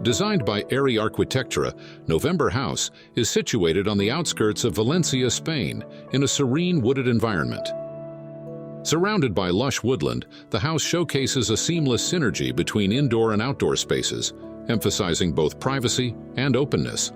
Designed by ERRE Arquitectura, November House is situated on the outskirts of Valencia, Spain, in a serene wooded environment. Surrounded by lush woodland, the house showcases a seamless synergy between indoor and outdoor spaces, emphasizing both privacy and openness.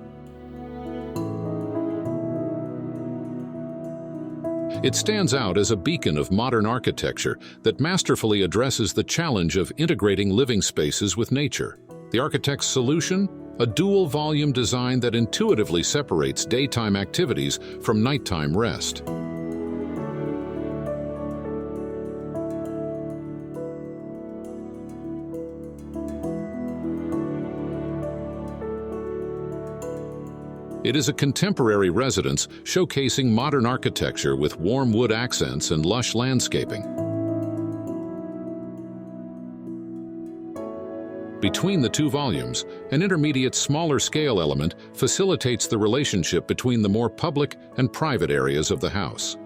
It stands out as a beacon of modern architecture that masterfully addresses the challenge of integrating living spaces with nature. The architect's solution? A dual-volume design that intuitively separates daytime activities from nighttime rest. It is a contemporary residence showcasing modern architecture with warm wood accents and lush landscaping. Between the two volumes, an intermediate smaller scale element facilitates the relationship between the more public and private areas of the house.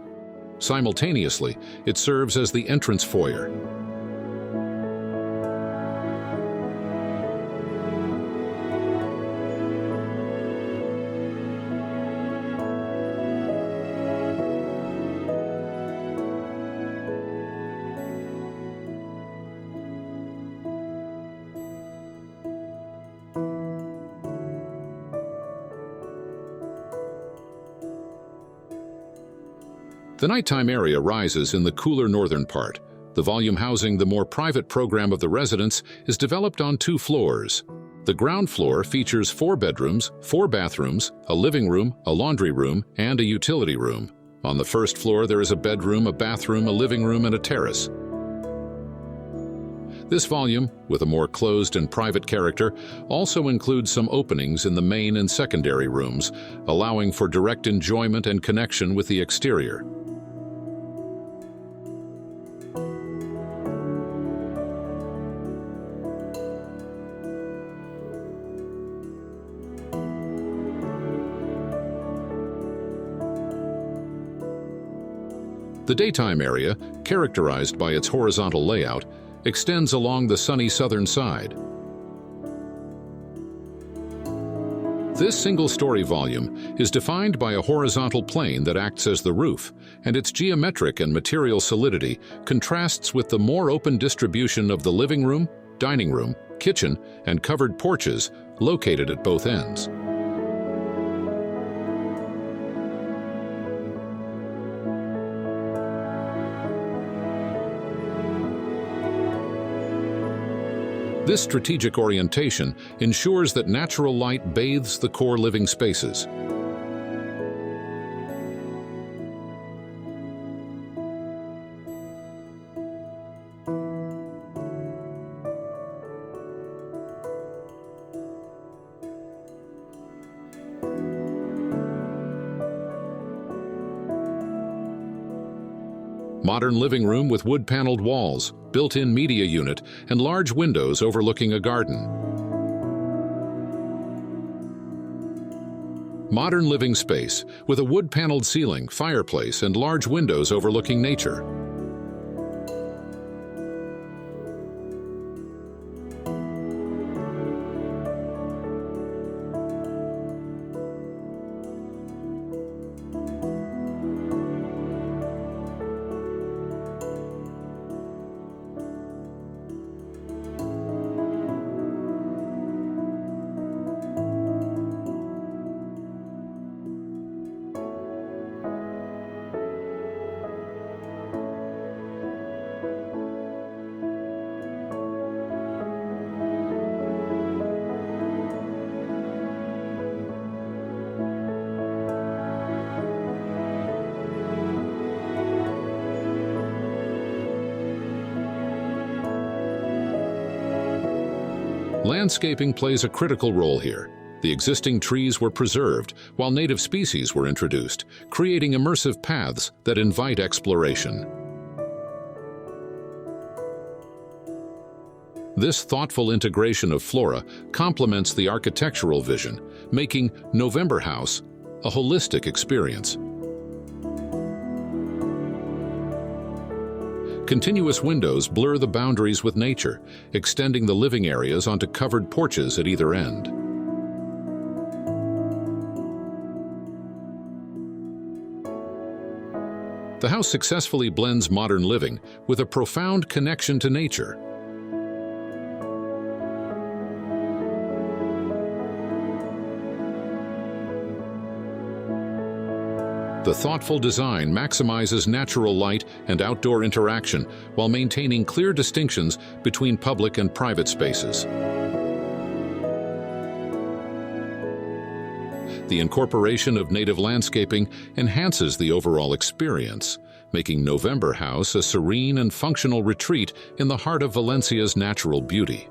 Simultaneously, it serves as the entrance foyer. The nighttime area rises in the cooler northern part. The volume housing the more private program of the residence is developed on 2 floors. The ground floor features 4 bedrooms, 4 bathrooms, a living room, a laundry room, and a utility room. On the first floor there is a bedroom, a bathroom, a living room, and a terrace. This volume, with a more closed and private character, also includes some openings in the main and secondary rooms, allowing for direct enjoyment and connection with the exterior. The daytime area, characterized by its horizontal layout, extends along the sunny southern side. This single-story volume is defined by a horizontal plane that acts as the roof, and its geometric and material solidity contrasts with the more open distribution of the living room, dining room, kitchen, and covered porches located at both ends. This strategic orientation ensures that natural light bathes the core living spaces. Modern living room with wood-paneled walls, built-in media unit, and large windows overlooking a garden. Modern living space with a wood-paneled ceiling, fireplace, and large windows overlooking nature. Landscaping plays a critical role here. The existing trees were preserved, while native species were introduced, creating immersive paths that invite exploration. This thoughtful integration of flora complements the architectural vision, making November House a holistic experience. Continuous windows blur the boundaries with nature, extending the living areas onto covered porches at either end. The house successfully blends modern living with a profound connection to nature. The thoughtful design maximizes natural light and outdoor interaction while maintaining clear distinctions between public and private spaces. The incorporation of native landscaping enhances the overall experience, making November House a serene and functional retreat in the heart of Valencia's natural beauty.